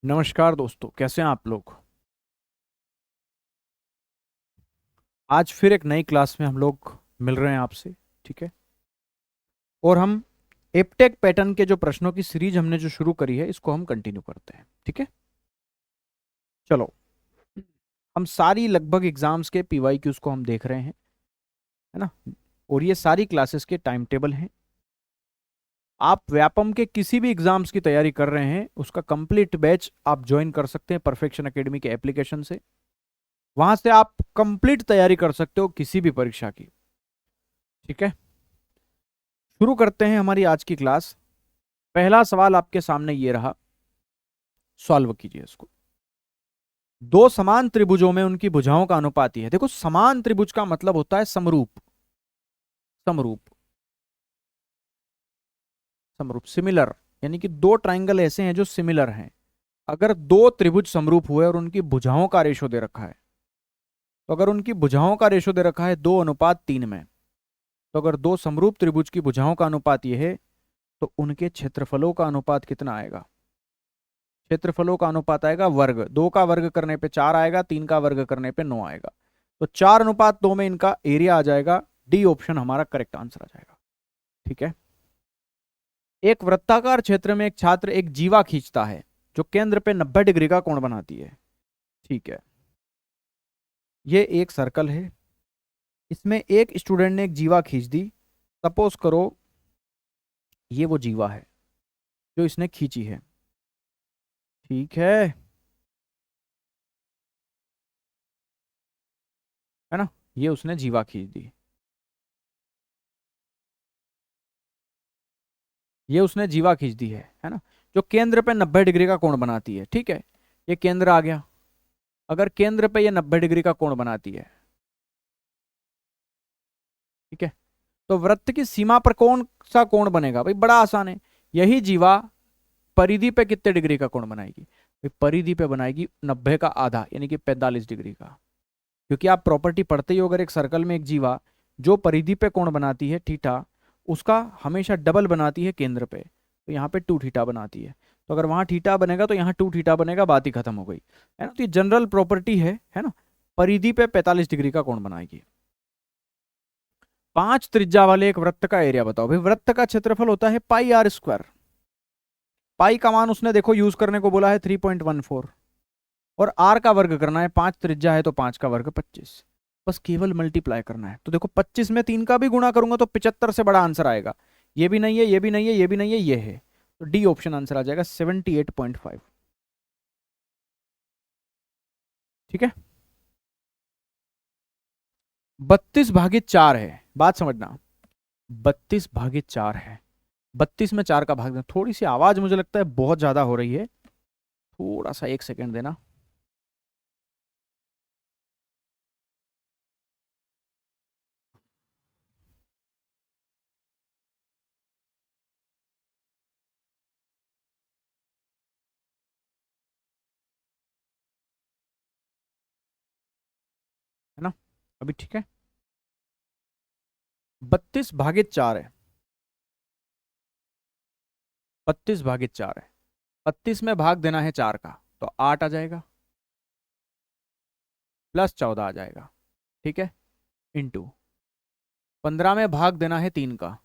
नमस्कार दोस्तों, कैसे हैं आप लोग। आज फिर एक नई क्लास में हम लोग मिल रहे हैं आपसे। ठीक है। और हम एप्टेक पैटर्न के जो प्रश्नों की सीरीज हमने जो शुरू करी है इसको हम कंटिन्यू करते हैं। ठीक है। चलो, हम सारी लगभग एग्जाम्स के पीवाई क्यूज को हम देख रहे हैं, है ना। और ये सारी क्लासेस के टाइम टेबल हैं। आप व्यापम के किसी भी एग्जाम्स की तैयारी कर रहे हैं उसका कंप्लीट बैच आप ज्वाइन कर सकते हैं परफेक्शन एकेडमी के एप्लीकेशन से। वहां से आप कंप्लीट तैयारी कर सकते हो किसी भी परीक्षा की। ठीक है। शुरू करते हैं हमारी आज की क्लास। पहला सवाल आपके सामने ये रहा, सॉल्व कीजिए इसको। दो समान त्रिभुजों में उनकी भुजाओं का अनुपात है। देखो, समान त्रिभुज का मतलब होता है समरूप। समरूप, समरूप, सिमिलर। यानी कि दो ट्राइंगल ऐसे हैं जो सिमिलर हैं। अगर दो त्रिभुज समरूप हुए और उनकी भुजाओं का रेशो दे रखा है, तो अगर उनकी भुजाओं का रेशो दे रखा है 2:3 में, तो अगर दो समरूप त्रिभुज की भुजाओं का अनुपात यह है तो उनके क्षेत्रफलों का अनुपात कितना आएगा। क्षेत्रफलों का अनुपात आएगा वर्ग। 2 का वर्ग करने पे 4 आएगा, 3 का वर्ग करने पे 9 आएगा। तो 4:2 में इनका एरिया आ जाएगा। डी ऑप्शन हमारा करेक्ट आंसर आ जाएगा। ठीक है। एक वृत्ताकार क्षेत्र में एक छात्र एक जीवा खींचता है जो केंद्र पे 90 डिग्री का कोण बनाती है। ठीक है। ये एक सर्कल है, इसमें एक स्टूडेंट ने एक जीवा खींच दी। सपोज करो ये वो जीवा है जो इसने खींची है। ठीक है ना। ये उसने जीवा खींच दी, ये उसने जीवा खींच दी है ना। जो केंद्र पे 90 डिग्री का कोण बनाती है। ठीक है। ये केंद्र आ गया। अगर केंद्र पे ये 90 डिग्री का कोण बनाती है, ठीक है, तो वृत्त की सीमा पर कौन सा कोण बनेगा भाई। बड़ा आसान है। यही जीवा परिधि पे कितने डिग्री का कोण बनाएगी भाई। परिधि पे बनाएगी 90 का आधा, यानी कि 45 डिग्री का। क्योंकि आप प्रॉपर्टी पढ़ते ही हो, अगर एक सर्कल में एक जीवा जो परिधि पे कोण बनाती है थीटा, उसका हमेशा डबल बनाती है केंद्र पे। तो यहाँ पे 2 थीटा बनाती है। तो अगर वहां थीटा बनेगा तो यहाँ 2 थीटा बनेगा, बात ही खत्म हो गई, है ना। तो ये जनरल प्रॉपर्टी है ना। परिधि पे 45 डिग्री का कोण बनाएगी। 5 त्रिज्या वाले एक वृत्त का एरिया बताओ भाई। वृत्त का क्षेत्रफल होता है πr²। पाई का मान उसने देखो यूज करने को बोला है 3.14। और आर का वर्ग करना है। 5 त्रिज्या है तो 5 का वर्ग 25। बस केवल मल्टीप्लाई करना है। तो देखो 25 में 3 का भी गुणा करूंगा तो 75 से बड़ा आंसर आएगा। ये भी नहीं है, ये भी नहीं है, ये भी नहीं है, ये है। तो डी ऑप्शन आंसर आ जाएगा 78.5। ठीक है। 32/4 है, बात समझना। 32/4 है। 32 में 4 का भाग देना। थोड़ी सी आवाज मुझे लगता है बहुत ज्यादा हो रही है, थोड़ा सा 1 सेकेंड देना। है ना। अभी ठीक है। 32/4 है। 32/4 है। 32 में भाग देना है 4 का तो 8 आ जाएगा, प्लस 14 आ जाएगा। ठीक है। इंटू 15 में भाग देना है 3 का,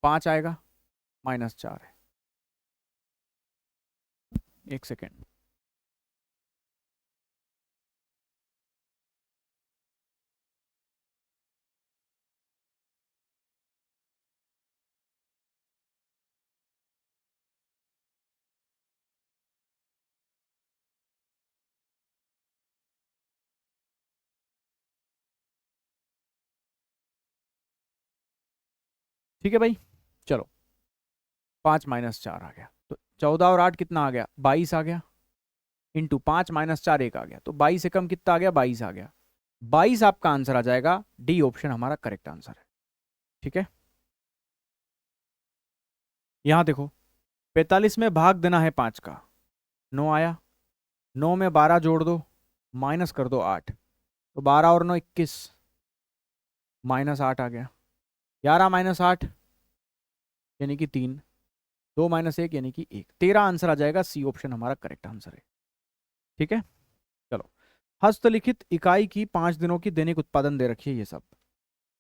5 आएगा, माइनस 4 है। 1 सेकेंड। ठीक है भाई। चलो, 5 - 4 आ गया तो 14 और 8 कितना आ गया, 22 आ गया। इंटू 5 - 4 1 आ गया, तो 22 से कम कितना आ गया, 22 आ गया। 22 आपका आंसर आ जाएगा। डी ऑप्शन हमारा करेक्ट आंसर है। ठीक है। यहां देखो, 45 में भाग देना है 5 का, 9 आया। 9 में 12 जोड़ दो, माइनस कर दो 8, तो 12 और 9 21, -8 आ गया। 11 - 8 यानी कि 3। 2 माइनस 1 यानी कि 1। 13 आंसर आ जाएगा, सी ऑप्शन हमारा करेक्ट आंसर है। ठीक है, चलो। हस्तलिखित इकाई की 5 दिनों की दैनिक उत्पादन दे रखी है, ये सब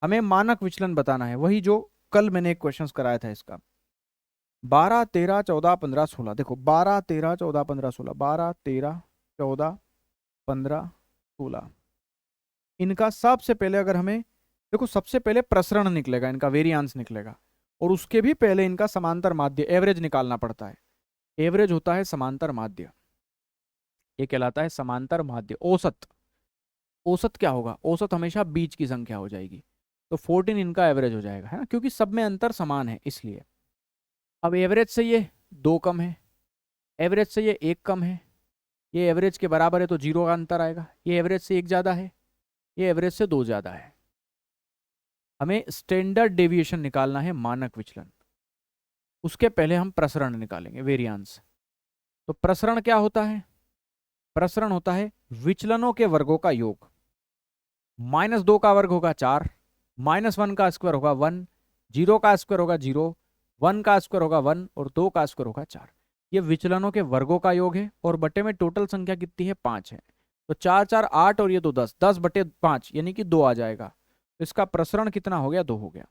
हमें मानक विचलन बताना है, वही जो कल मैंने एक क्वेश्चन कराया था इसका। 12 13 14 15 16, देखो 12 13 14 15 16, 12 13 14 15 16। इनका सबसे पहले अगर हमें, देखो सबसे पहले प्रसरण निकलेगा, इनका वेरियांस निकलेगा, और उसके भी पहले इनका समांतर माध्य एवरेज निकालना पड़ता है। एवरेज होता है समांतर माध्य, ये कहलाता है समांतर माध्य। औसत, औसत क्या होगा, औसत हमेशा बीच की संख्या हो जाएगी, तो 14 इनका एवरेज हो जाएगा, है ना, क्योंकि सब में अंतर समान है इसलिए। अब एवरेज से ये 2 कम है, एवरेज से ये 1 कम है, ये एवरेज के बराबर है तो 0 का अंतर आएगा, ये एवरेज से 1 ज़्यादा है, ये एवरेज से 2 ज़्यादा है। हमें स्टैंडर्ड डेविएशन निकालना है, मानक विचलन। उसके पहले हम प्रसरण निकालेंगे, वेरियांस। तो प्रसरण क्या होता है, प्रसरण होता है विचलनों के वर्गों का योग। -2 का वर्ग होगा 4, -1 का स्क्वायर होगा 1, 0 का स्क्वायर होगा 0, 1 का स्क्वायर होगा 1 और 2 का स्क्वायर होगा 4। ये विचलनों के वर्गों का योग है, और बटे में टोटल संख्या कितनी है, 5 है। तो 4 4 8 और ये 2 10, 10 बटे 5 यानी कि 2 आ जाएगा। तो इसका प्रसरण कितना हो गया, 2 हो गया,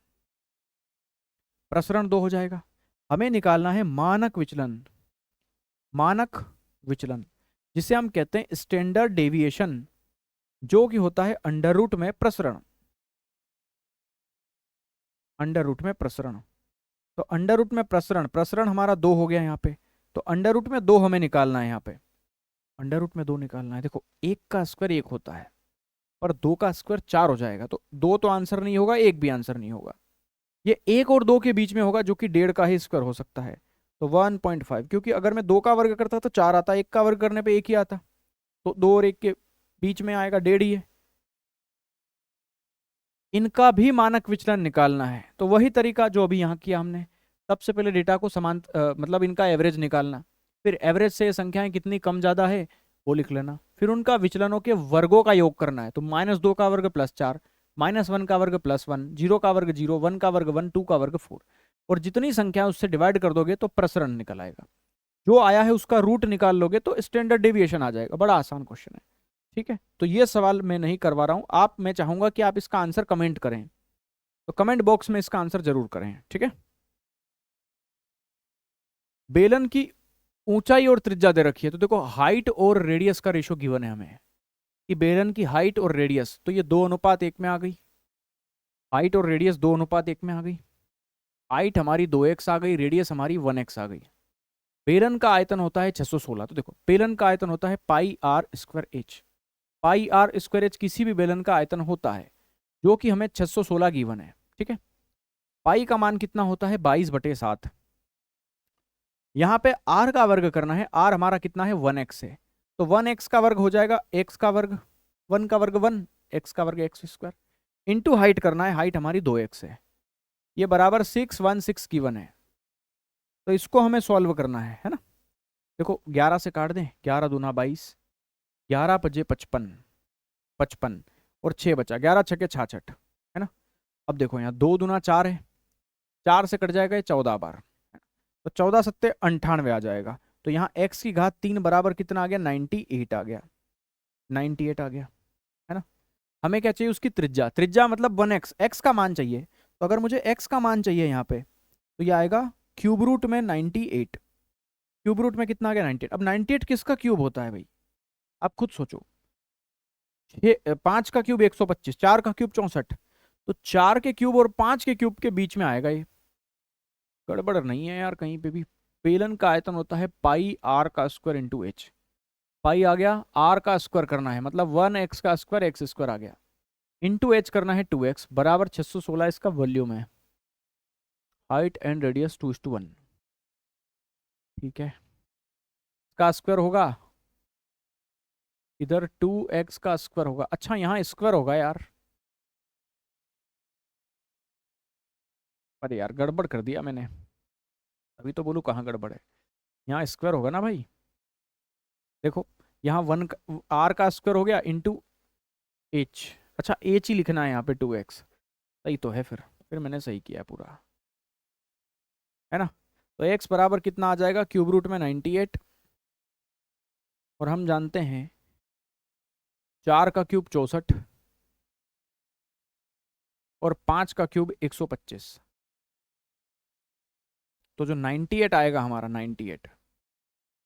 प्रसरण 2 हो जाएगा। हमें निकालना है मानक विचलन, मानक विचलन जिसे हम कहते हैं स्टैंडर्ड डेविएशन, जो कि होता है अंडर रूट में प्रसरण, अंडर रूट में प्रसरण। तो अंडर रूट में प्रसरण, प्रसरण हमारा 2 हो गया यहाँ पे, तो अंडर रूट में 2 हमें निकालना है यहाँ पे, अंडर रूट में 2 निकालना है। देखो 1 का स्क्वायर 1 होता है, पर 2 का स्क्वायर 4 हो जाएगा, तो 2 तो आंसर नहीं होगा, 1 भी आंसर नहीं होगा। ये 1 और 2 के बीच में होगा, जो कि 1.5 का ही स्क्वायर हो सकता है, तो 1.5, क्योंकि अगर मैं 2 का वर्ग करता तो 4 आता, 1 का वर्ग करने पे 1 ही आता, तो 2 और 1 के बीच में आएगा 1.5 ही है। इनका भी मानक विचलन निकालना है, तो वही तरीका जो अभी यहाँ किया हमने। सबसे पहले डेटा को समान मतलब इनका एवरेज निकालना, फिर एवरेज से संख्याएं कितनी कम ज़्यादा है वो लिख लेना, फिर उनका विचलनों के वर्गों का योग करना है। तो -2 का वर्ग +4, -1 का वर्ग +1, 0 का वर्ग 0, 1 का वर्ग 1, 2 का वर्ग 4, और जितनी संख्या उससे डिवाइड कर दोगे तो प्रसरण निकल आएगा। जो आया है उसका रूट निकाल लोगे तो स्टैंडर्ड डेविएशन आ जाएगा। बड़ा आसान क्वेश्चन है, ठीक है। तो ये सवाल मैं नहीं करवा रहा हूं, आप, मैं चाहूंगा कि आप इसका आंसर कमेंट करें, तो कमेंट बॉक्स में इसका आंसर जरूर करें, ठीक है। बेलन की ऊंचाई और त्रिज्या दे रखी है, तो देखो हाइट और रेडियस का रेशियो गिवन है हमें, कि बेलन की हाइट और रेडियस, तो ये 2:1 में आ गई, हाइट और रेडियस 2:1 में आ गई। हाइट हमारी 2x आ गई, रेडियस हमारी 1x आ गई। बेलन का आयतन होता है 616, तो देखो बेलन का आयतन होता है πr²h, πr²h किसी भी बेलन का आयतन होता है, जो कि हमें 616 गिवन है, ठीक है। पाई का मान कितना होता है, 22/7। यहाँ पे r का वर्ग करना है, r हमारा कितना है, 1x है, तो 1x का वर्ग हो जाएगा x का वर्ग, 1 का वर्ग 1, x का वर्ग x², इंटू हाइट करना है, हाइट हमारी 2x है, ये बराबर 616 गिवन है। तो इसको हमें सॉल्व करना है ना। देखो 11 से काट दें, 11 दूना 22, 11 पजे 55, 55 और 6 बचा, 11 छके 66, है ना। अब देखो यहाँ 2 दूना 4 है, 4 से कट जाएगा ये 14 बार, तो 14 सत्ते 98 आ जाएगा। तो यहाँ x की घात 3 बराबर कितना आ गया, 98 आ गया, 98 आ गया, है ना। हमें क्या चाहिए, उसकी त्रिज्या, त्रिज्या मतलब 1x, x का मान चाहिए। तो अगर मुझे x का मान चाहिए यहाँ पे, तो ये आएगा क्यूब रूट में 98, क्यूब रूट में कितना आ गया, 98। अब 98 किसका क्यूब होता है भाई, आप खुद सोचो। 5 का क्यूब 125, 4 का क्यूब 64, तो 4 के क्यूब और 5 के क्यूब के बीच में आएगा ये, गड़बड़ नहीं है यार कहीं पे भी। बेलन का आयतन होता है πr² इंटू h, पाई आ गया, r का स्क्वायर करना है मतलब 1x का स्क्वायर x² आ गया, इंटू h करना है 2x, बराबर 616 इसका वॉल्यूम है। हाइट एंड रेडियस 2:1, ठीक है। इसका स्क्वायर होगा, इधर 2x का स्क्वायर होगा, अच्छा यहाँ स्क्वायर होगा यार, अरे यार गड़बड़ कर दिया मैंने, अभी तो बोलूँ कहाँ गड़बड़ है, यहाँ स्क्वायर होगा ना भाई। देखो यहाँ 1 r का स्क्वायर हो गया इंटू h, अच्छा h ही लिखना है यहाँ पे, 2x सही तो है, फिर मैंने सही किया पूरा, है ना। तो x बराबर कितना आ जाएगा, क्यूब रूट में 98, और हम जानते हैं 4 का क्यूब 64 और 5 का क्यूब 125। तो जो 98 आएगा हमारा 98,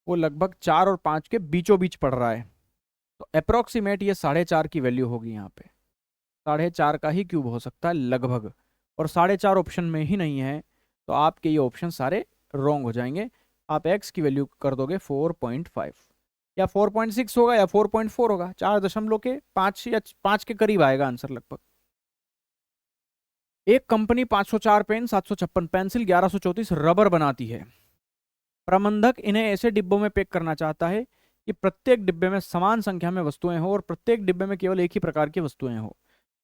वो लगभग 4 और 5 के बीचों बीच पड़ रहा है। तो अप्रोक्सीमेट ये 4.5 की वैल्यू होगी यहाँ पे, 4.5 का ही क्यूब हो सकता है लगभग, और 4.5 ऑप्शन में ही नहीं है, तो आपके ये ऑप्शन सारे रॉन्ग हो जाएंगे। आप x की वैल्यू कर दोगे 4.5, या 4.6 होगा या 4.4 होगा, 4.5 या 5 के करीब आएगा आंसर लगभग। एक कंपनी 504 पेन, 756 पेंसिल, 1134 रबर बनाती है। प्रबंधक इन्हें ऐसे डिब्बों में पैक करना चाहता है कि प्रत्येक डिब्बे में समान संख्या में वस्तुएं हो और प्रत्येक डिब्बे में केवल एक ही प्रकार की वस्तुएं हो।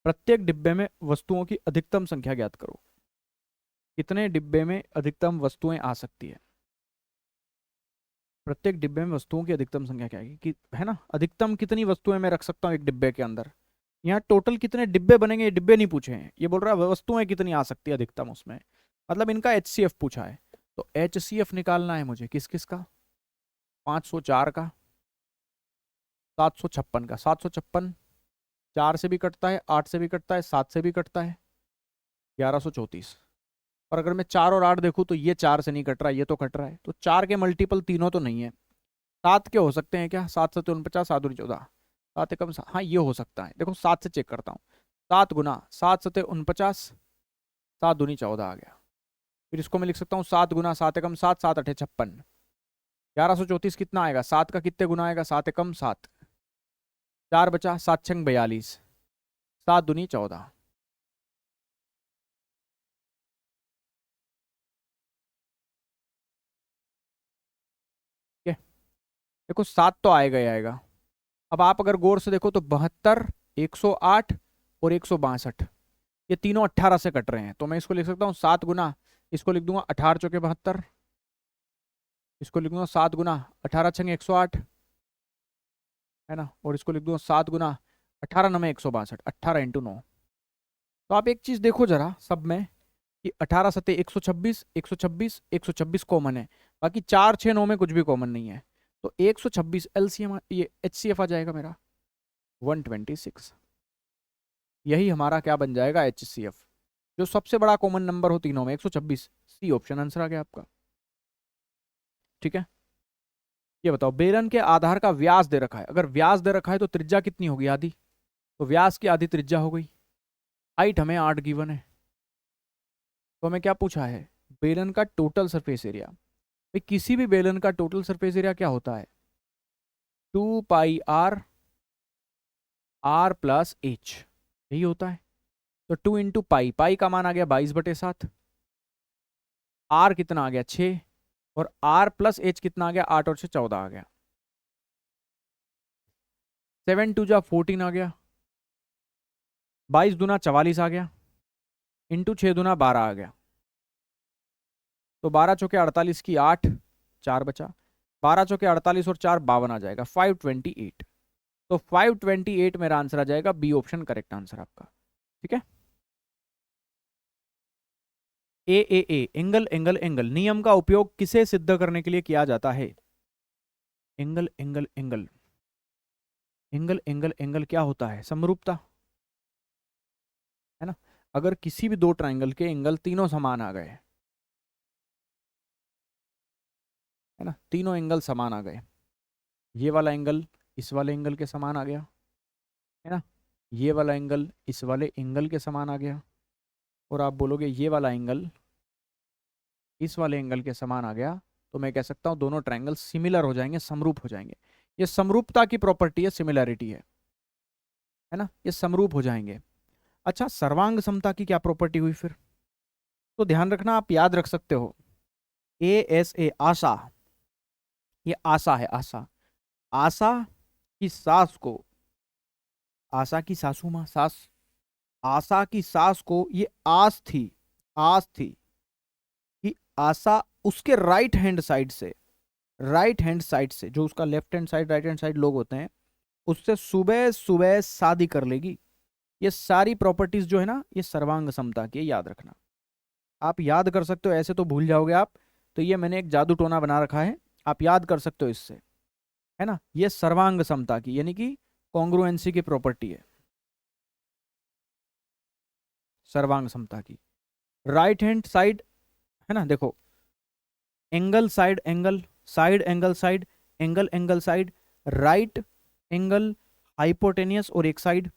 प्रत्येक डिब्बे में वस्तुओं की अधिकतम संख्या ज्ञात करो। कितने डिब्बे में अधिकतम वस्तुएं आ सकती है? प्रत्येक डिब्बे में वस्तुओं की अधिकतम संख्या क्या है कि, है ना, अधिकतम कितनी वस्तुएं मैं रख सकता हूँ एक डिब्बे के अंदर। यहाँ टोटल कितने डिब्बे बनेंगे, ये डिब्बे नहीं पूछे हैं, ये बोल रहा है वस्तुएं कितनी आ सकती है अधिकतम उसमें, मतलब इनका HCF पूछा है। तो HCF निकालना है मुझे किस किस का, 504 का, 756 का। 756 4 से भी कटता है, 8 से भी कटता है, 7 से भी कटता है, 1134। और अगर मैं 4 और 8 देखूँ तो ये 4 से नहीं कट रहा, ये तो कट रहा है। तो 4 के मल्टीपल तीनों तो नहीं है। 7 के हो सकते हैं क्या, 7 7 49, 7 दूनी 14, 7 एकम 7, हाँ ये हो सकता है। देखो 7 से चेक करता हूँ, 7 गुना 7 7 49, 7 दूनी 14 आ गया। फिर इसको मैं लिख सकता हूँ 7 गुना 7 एकम 7, 7 8 56, 1134 कितना आएगा, 7 का कितने गुना आएगा, 7 एकम 7, 4 बचा, 7 छंग 42, 7 दूनी 14। देखो 7 तो आएगा ही आएगा। अब आप अगर गौर से देखो तो 72, 108 और 162, ये तीनों 18 से कट रहे हैं। तो मैं इसको लिख सकता हूँ 7 गुना, इसको लिख दूंगा 18 चौके 72, इसको लिख दूंगा 7 गुना 18 छंग 108, है ना, और इसको लिख दूंगा 7 गुना 18 9 162, 18 इंटू 9। तो आप एक चीज देखो जरा सब में कि 18 सत्ते 126, 126, 126 कॉमन है, बाकी 4 6 9 में कुछ भी कॉमन नहीं है। तो 126 LCM, ये HCF आ जाएगा मेरा 126। यही हमारा क्या बन जाएगा, HCF, जो सबसे बड़ा कॉमन नंबर हो तीनों में, 126। सी ऑप्शन आंसर आ गया आपका। ठीक है, ये बताओ बेलन के आधार का व्यास दे रखा है, अगर व्यास दे रखा है तो त्रिज्या कितनी होगी, आधी, तो व्यास की आधी त्रिज्या हो गई। हाइट हमें 8 गिवन है, तो हमें क्या पूछा है, बेलन का टोटल सरफेस एरिया। भाई किसी भी बेलन का टोटल सरफेस एरिया क्या होता है, 2πr r प्लस h, यही होता है। तो 2 इंटू पाई, पाई का मान आ गया 22/7, r कितना आ गया 6, और r प्लस h कितना आ गया 8 और 6 14 आ गया, 7 2 जा 14 आ गया, 22 दूना 44 आ गया, इंटू 6 दूना 12 आ गया। तो 12 चौके 48 की 8, 4 बचा, 12 चौके 48 और 4 52 आ जाएगा, 528। तो 528 मेरा आंसर आ जाएगा, बी ऑप्शन करेक्ट आंसर आपका। ठीक है, ए एंगल एंगल एंगल नियम का उपयोग किसे सिद्ध करने के लिए किया जाता है, angle angle angle angle angle angle क्या होता है, समरूपता, है ना। अगर किसी भी दो ट्राइंगल के एंगल तीनों समान आ गए, है ना, तीनों एंगल समान आ गए, ये वाला एंगल इस वाले एंगल के समान आ गया, है ना, ये वाला एंगल इस वाले एंगल के समान आ गया, और आप बोलोगे ये वाला एंगल इस वाले एंगल के समान आ गया, तो मैं कह सकता हूं दोनों ट्राइंगल सिमिलर हो जाएंगे, समरूप हो जाएंगे। ये समरूपता की प्रॉपर्टी है, सिमिलैरिटी है ना, ये समरूप हो जाएंगे। अच्छा, सर्वांग समता की क्या प्रॉपर्टी हुई फिर, तो ध्यान रखना, आप याद रख सकते हो, ASA आशा, ये आशा है, आशा, आशा की सास को, आशा की सासू माँ सास, आशा की सास को ये आस थी कि आशा उसके राइट हैंड साइड से जो उसका left hand side right hand side लोग होते हैं, उससे सुबह सुबह शादी कर लेगी। ये सारी प्रॉपर्टीज जो है ना, ये सर्वांग समता की, याद रखना। आप याद कर सकते हो, ऐसे तो भूल जाओगे आप, तो ये मैंने एक जादू टोना बना रखा है, आप याद कर सकते हो इससे, है ना। ये सर्वांग समता की यानी कि कॉन्ग्रुएंसी की प्रॉपर्टी है, सर्वांग समता की। राइट हैंड साइड, है ना, देखो, angle side angle, side angle side, angle angle side, right angle, hypotenuse और एक साइड,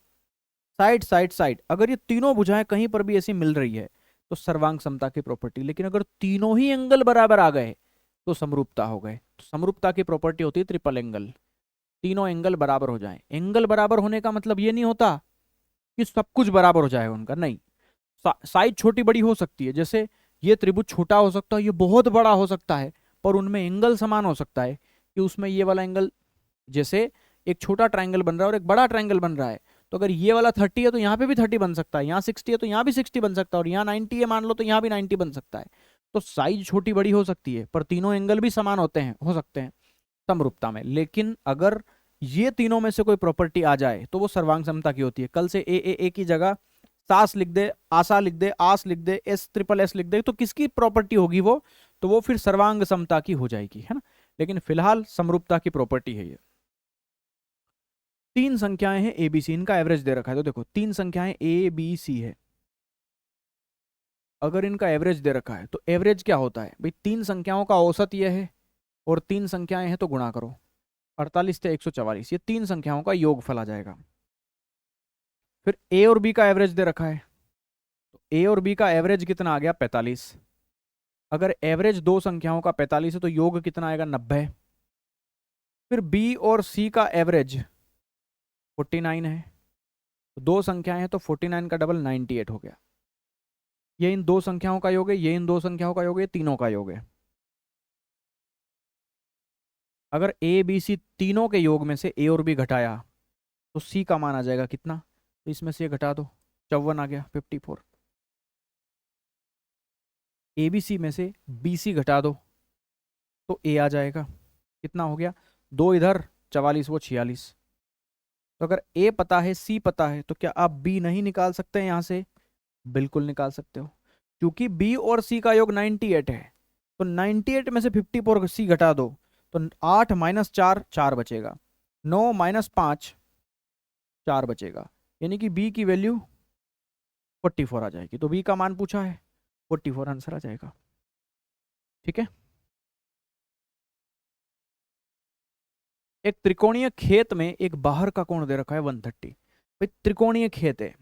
साइड साइड साइड। अगर ये तीनों भुजाएं कहीं पर भी ऐसी मिल रही है तो सर्वांग समता की प्रॉपर्टी। लेकिन अगर तीनों ही एंगल बराबर आ गए तो समरूपता हो गए। तो समरूपता की प्रॉपर्टी होती है ट्रिपल एंगल, तीनों एंगल बराबर हो जाएं। एंगल बराबर होने का मतलब ये नहीं होता कि सब कुछ बराबर हो जाएगा उनका, नहीं। साइज छोटी बड़ी हो सकती है, जैसे ये त्रिभुज छोटा हो सकता है, ये बहुत बड़ा हो सकता है, पर उनमें एंगल समान हो सकता है कि उसमें ये वाला एंगल, जैसे एक छोटा ट्रायंगल बन रहा है और एक बड़ा ट्रायंगल बन रहा है, तो अगर ये वाला 30 है तो यहाँ पे भी 30 बन सकता है, यहाँ 60 है तो यहाँ भी 60 बन सकता है, और यहाँ 90 है मान लो तो यहाँ भी 90 बन सकता है। तो साइज छोटी बड़ी हो सकती है पर तीनों एंगल भी समान होते हैं, हो सकते हैं समरूपता में। लेकिन अगर ये तीनों में से कोई प्रॉपर्टी आ जाए तो वो सर्वांग समता की होती है। कल से ए की जगह सास लिख दे, आशा लिख दे, आस लिख दे, एस ट्रिपल एस लिख दे, तो किसकी प्रॉपर्टी होगी वो? तो वो फिर सर्वांग समता की हो जाएगी, है ना। लेकिन फिलहाल समरूपता की प्रॉपर्टी है ये। तीन संख्याएं हैं ए बी सी, इनका एवरेज दे रखा है। तो देखो तीन संख्याएं ए बी सी है, अगर इनका एवरेज दे रखा है तो एवरेज क्या होता है भाई? तीन संख्याओं का औसत ये है और तीन संख्याएं हैं तो गुणा करो, 48 से 144, ये तीन संख्याओं का योगफल आ जाएगा। फिर ए और बी का एवरेज दे रखा है, तो ए और बी का एवरेज कितना आ गया? 45। अगर एवरेज दो संख्याओं का 45 है तो योग कितना आएगा? 90। फिर बी और सी का एवरेज 49 है, तो दो संख्याएं हैं तो 49 का डबल 98 हो गया। ये इन दो संख्याओं का योग है, ये इन दो संख्याओं का योग है, तीनों का योग है। अगर ए बी सी तीनों के योग में से ए और बी घटाया तो सी का मान आ जाएगा कितना? तो इसमें से ये घटा दो, 54 आ गया, 54। ए बी सी में से बी सी घटा दो तो ए आ जाएगा, कितना हो गया? दो इधर, 44, वो 46। तो अगर ए पता है, सी पता है, तो क्या आप बी नहीं निकाल सकते हैं यहां से? बिल्कुल निकाल सकते हो, क्योंकि बी और सी का योग 98 है। तो 98 में से 54 सी घटा दो तो 8 माइनस 4, 4 बचेगा, 9 माइनस 5, 4 बचेगा, यानी कि बी की वैल्यू 44 आ जाएगी। तो बी का मान पूछा है, 44 आंसर आ जाएगा। ठीक है। एक त्रिकोणीय खेत में एक बाहर का कोण दे रखा है 130। भाई त्रिकोणीय खेत है,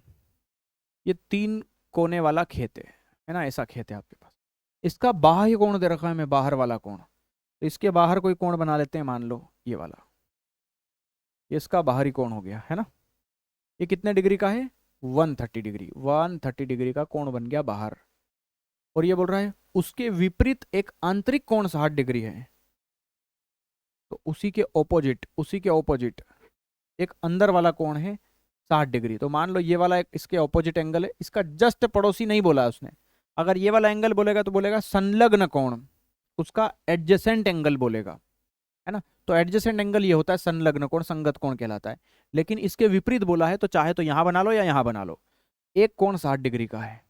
ये तीन कोने वाला खेत है ना, ऐसा खेत है आपके पास। इसका बाह्य कोण दे रखा है मैं, बाहर वाला कोण। तो इसके बाहर कोई कोण बना लेते हैं, मान लो ये वाला, ये इसका बाहरी कोण हो गया, है ना। ये कितने डिग्री का है? 130 डिग्री, 130 डिग्री का कोण बन गया बाहर। और ये बोल रहा है उसके विपरीत एक आंतरिक कोण 60 डिग्री है, तो उसी के ऑपोजिट एक अंदर वाला कोण है 60 डिग्री। तो मान लो ये वाला एक इसके ऑपोजिट एंगल है, इसका जस्ट पड़ोसी नहीं बोला उसने। अगर ये वाला एंगल बोलेगा तो बोलेगा संलग्न कोण, उसका एडजेसेंट एंगल बोलेगा, है ना। तो एडजेसेंट एंगल ये होता है संलग्न कोण, संगत कोण कहलाता है। लेकिन इसके विपरीत बोला है तो चाहे तो यहां बना लो या यहां बना लो, एक कोण 60 डिग्री का है।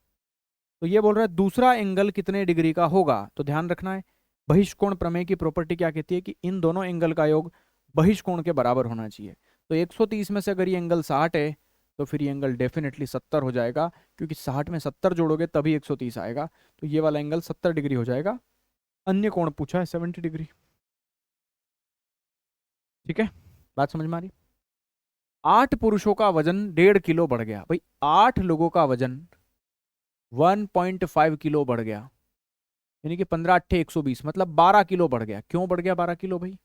तो ये बोल रहा है दूसरा एंगल कितने डिग्री का होगा? तो ध्यान रखना है, बहिष्कोण प्रमेय की प्रॉपर्टी क्या कहती है कि इन दोनों एंगल का योग बहिष्कोण के बराबर होना चाहिए। तो 130 में से अगर ये एंगल 60 है तो फिर ये एंगल डेफिनेटली 70 हो जाएगा, क्योंकि 60 में 70 जोड़ोगे तभी 130 आएगा। तो ये वाला एंगल 70 डिग्री हो जाएगा। अन्य कोण पूछा है 70 डिग्री। ठीक है, बात समझ में आ रही? 8 पुरुषों का वजन 1.5 किलो बढ़ गया। भाई 8 लोगों का वजन 1.5 किलो बढ़ गया, यानी कि 15 8 120, मतलब 12 किलो बढ़ गया। क्यों बढ़ गया 12 किलो भाई?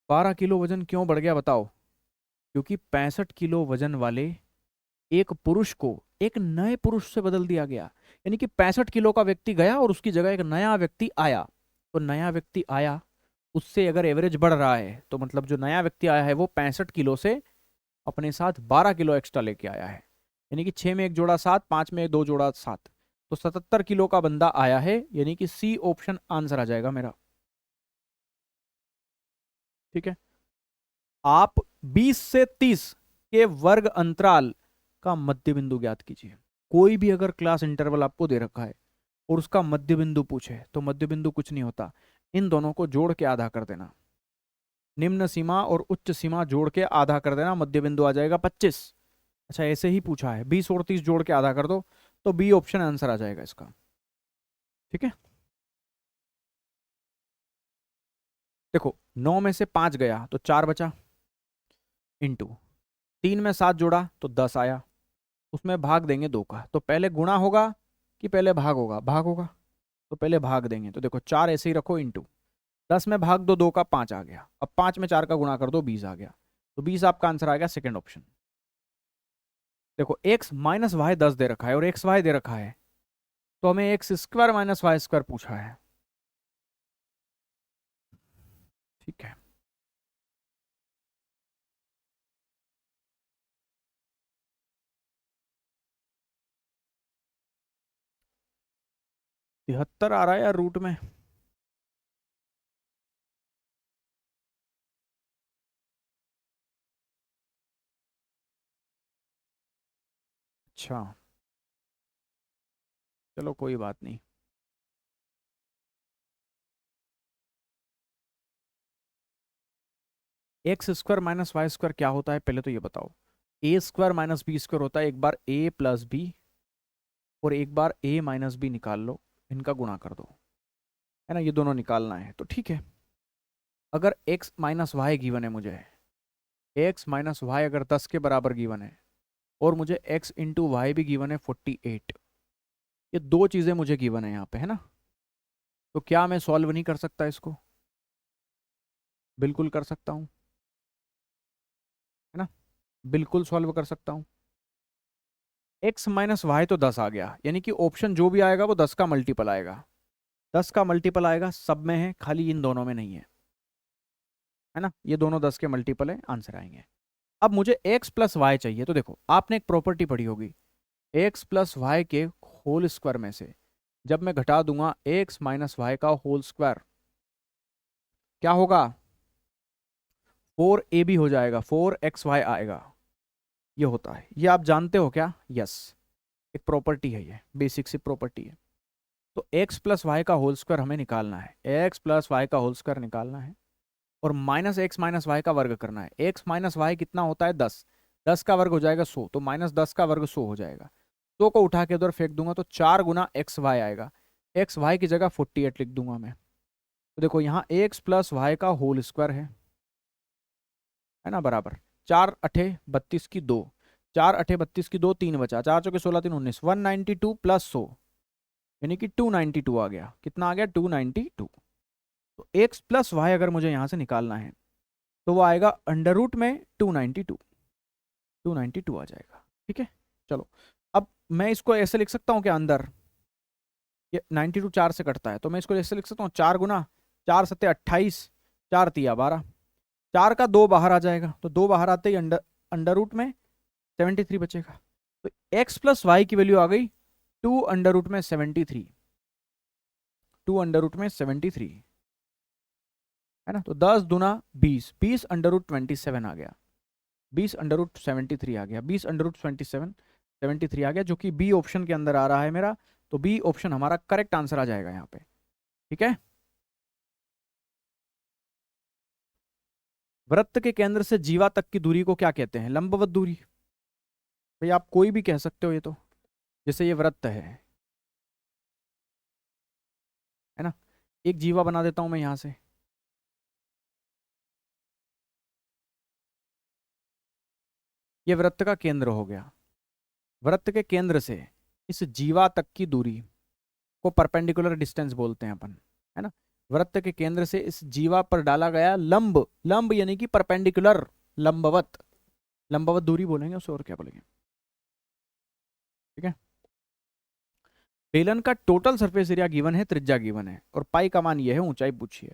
12 किलो वजन क्यों बढ़ गया बताओ? क्योंकि 65 किलो वजन वाले एक पुरुष को एक नए पुरुष से बदल दिया गया। यानी कि 65 किलो का व्यक्ति गया और उसकी जगह एक नया व्यक्ति आया। तो नया व्यक्ति आया, उससे अगर एवरेज बढ़ रहा है तो मतलब जो नया व्यक्ति आया है वो 65 किलो से अपने साथ 12 किलो एक्स्ट्रा लेके आया है। यानी कि 6 में एक जोड़ा 7, 5 में दो जोड़ा 7, तो 77 किलो का बंदा आया है, यानी कि सी ऑप्शन आंसर आ जाएगा मेरा। ठीक है। आप 20 से 30 के वर्ग अंतराल का मध्य बिंदु ज्ञात कीजिए। कोई भी अगर क्लास इंटरवल आपको दे रखा है और उसका मध्य बिंदु पूछे तो मध्य बिंदु कुछ नहीं होता, इन दोनों को जोड़ के आधा कर देना, निम्न सीमा और उच्च सीमा जोड़ के आधा कर देना, मध्य बिंदु आ जाएगा 25। अच्छा ऐसे ही पूछा है, 20 और 30 जोड़ के आधा कर दो तो बी ऑप्शन आंसर आ जाएगा इसका। ठीक है, देखो 9 में से 5 गया तो 4 बचा, इंटू 3 में 7 जोड़ा तो 10 आया, उसमें भाग देंगे 2 का, तो पहले गुणा होगा कि पहले भाग होगा, भाग होगा, तो पहले भाग देंगे, तो देखो 4 ऐसे ही रखो, इंटू 10 में भाग दो 2 का 5 आ गया, अब 5 में 4 का गुणा कर दो 20 आ गया, तो 20 आपका आंसर आ गया सेकेंड ऑप्शन। देखो x माइनस वाई 10 दे रखा है और एक्स वाई दे रखा है, तो हमें X square minus Y square पूछा है। ठीक है, 73 आ रहा है यार रूट में। अच्छा चलो कोई बात नहीं। X square minus Y square क्या होता है पहले तो ये बताओ। A square minus B square होता है, एक बार ए प्लस बी और एक बार ए माइनस बी निकाल लो, इनका गुणा कर दो, है ना, ये दोनों निकालना है तो ठीक है। अगर x माइनस वाई गिवन है मुझे, x माइनस वाई अगर 10 के बराबर गिवन है और मुझे x इंटू वाई भी गिवन है 48, ये दो चीज़ें मुझे गिवन है यहाँ पे, है ना, तो क्या मैं सॉल्व नहीं कर सकता इसको? बिल्कुल कर सकता हूँ, है ना, बिल्कुल सॉल्व कर सकता हूँ। x माइनस वाई तो 10 आ गया, यानी कि ऑप्शन जो भी आएगा वो 10 का मल्टीपल आएगा, 10 का मल्टीपल आएगा, सब में है, खाली इन दोनों में नहीं है ना, ये दोनों 10 के मल्टीपल है, आंसर आएंगे। अब मुझे x प्लस वाई चाहिए, तो देखो आपने एक प्रॉपर्टी पढ़ी होगी, x प्लस वाई के होल स्क्वायर में से जब मैं घटा दूंगा x माइनस वाई का होल स्क्वायर, क्या होगा, 4 ab हो जाएगा, 4xy आएगा, ये होता है, ये आप जानते हो क्या? यस, एक प्रॉपर्टी है, ये बेसिक सी प्रॉपर्टी है। तो x प्लस वाई का होल स्क्वायर हमें निकालना है, x प्लस वाई का होल स्क्वायर निकालना है और माइनस एक्स माइनस वाई का वर्ग करना है। x माइनस वाई कितना होता है 10, 10 का वर्ग हो जाएगा 100, तो माइनस 10 का वर्ग 100 हो जाएगा, 100 को उठा के उधर फेंक दूंगा तो 4 गुना एक्स वाई आएगा, एक्स वाई की जगह 48 लिख दूंगा मैं। तो देखो यहाँ एक्स प्लस वाई का होल स्क्वायर है ना, बराबर 4 अठे 32 की 2, 4 अठे 32 की 2, 3 बचा, 4 चौके 16 3 19, 192 प्लस 100 यानी कि 292 आ गया, कितना आ गया 292। तो एक्स प्लस वाई अगर मुझे यहाँ से निकालना है तो वो आएगा अंडर रूट में 292 आ जाएगा। ठीक है, चलो अब मैं इसको ऐसे लिख सकता हूँ कि अंदर ये 92 4 से कटता है, तो मैं इसको ऐसे लिख सकता हूँ 4 गुना 4 सत्ते 28, 4 तिया 12, 4 का 2 बाहर आ जाएगा, तो 2 बाहर आते ही अंडर अंडर रूट में 73 बचेगा। तो x प्लस वाई की वैल्यू आ गई 2 अंडर रूट में 73, 2 अंडर रूट में 73, है ना, तो 10 दुना 20, 20 अंडर रूट 27 आ गया, 20 अंडर रूट 73 आ गया, 20 अंडर रूट 73 आ गया, जो कि बी ऑप्शन के अंदर आ रहा है मेरा, तो बी ऑप्शन हमारा करेक्ट आंसर आ जाएगा यहाँ पे। ठीक है, वृत्त के केंद्र से जीवा तक की दूरी को क्या कहते हैं? लंबवत दूरी। भाई आप कोई भी कह सकते हो, ये तो जैसे ये वृत्त है ना, एक जीवा बना देता हूं मैं यहां से, ये वृत्त का केंद्र हो गया, वृत्त के केंद्र से इस जीवा तक की दूरी को परपेंडिकुलर डिस्टेंस बोलते हैं अपन, है ना, वृत्त के केंद्र से इस जीवा पर डाला गया लंब, लंब यानी कि परपेंडिकुलर, लंबवत, लंबवत दूरी बोलेंगे उसे, और क्या बोलेंगे। ठीक है, बेलन का टोटल सरफेस एरिया गिवन है, त्रिज्या गिवन है और पाई का मान ये है, ऊंचाई पूछी है।